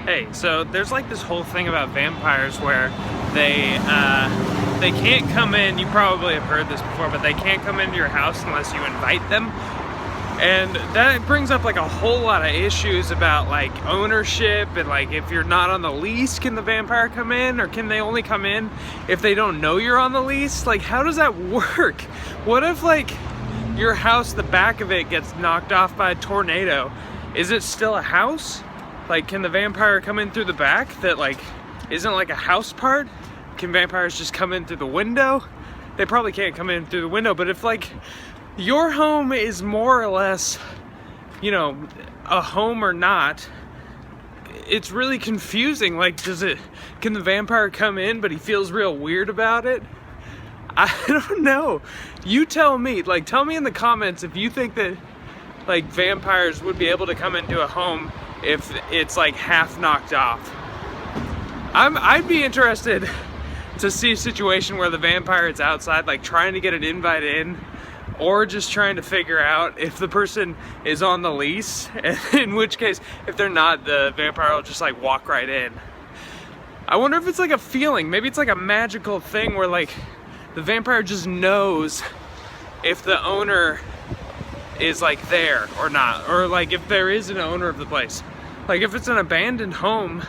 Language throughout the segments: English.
Hey, so there's like this whole thing about vampires where they can't come in. You probably have heard this before, but they can't come into your house unless you invite them. And that brings up like a whole lot of issues about like ownership and like if you're not on the lease, can the vampire come in, or can they only come in if they don't know you're on the lease? Like, how does that work? What if like your house, the back of it gets knocked off by a tornado? Is it still a house? Like, can the vampire come in through the back that like isn't like a house part? Can vampires just come in through the window? They probably can't come in through the window, but if like your home is more or less, you know, a home or not, it's really confusing. Like, can the vampire come in but he feels real weird about it? I don't know. You tell me. Like, tell me in the comments if you think that like vampires would be able to come into a home if it's like half knocked off. I'd be interested to see a situation where the vampire is outside, like trying to get an invite in, or just trying to figure out if the person is on the lease, and in which case, if they're not, the vampire will just like walk right in. I wonder if it's like a feeling, maybe it's like a magical thing where like the vampire just knows if the owner is like there or not, or like if there is an owner of the place. Like if it's an abandoned home,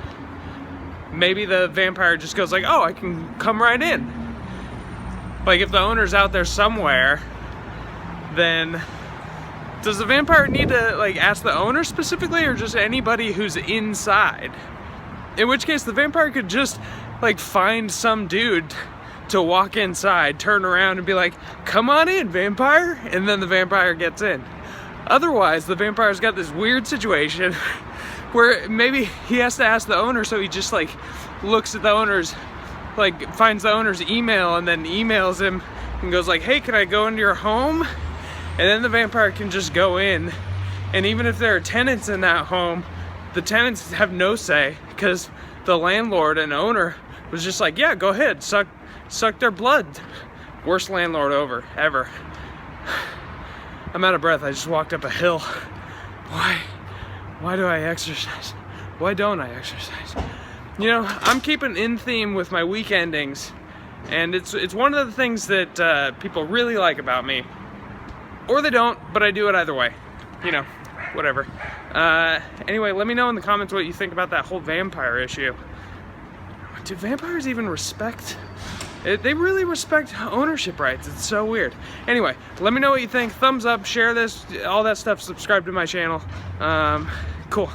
maybe the vampire just goes like, oh, I can come right in. Like if the owner's out there somewhere, then does the vampire need to like ask the owner specifically, or just anybody who's inside? In which case the vampire could just like find some dude to walk inside, turn around and be like, come on in, vampire, and then the vampire gets in. Otherwise, the vampire's got this weird situation where maybe he has to ask the owner, so he just like looks at the owner's, like finds the owner's email and then emails him and goes like, hey, can I go into your home? And then the vampire can just go in, and even if there are tenants in that home, the tenants have no say, because the landlord and owner was just like, yeah, go ahead, suck their blood. Worst landlord ever. I'm out of breath. I just walked up a hill. Why do I exercise? Why don't I exercise? You know, I'm keeping in theme with my week endings, and it's one of the things that people really like about me. Or they don't, but I do it either way. You know, whatever. Anyway, let me know in the comments what you think about that whole vampire issue. Do vampires even respect? They really respect ownership rights. It's so weird. Anyway, let me know what you think. Thumbs up, share this, all that stuff. Subscribe to my channel. Cool.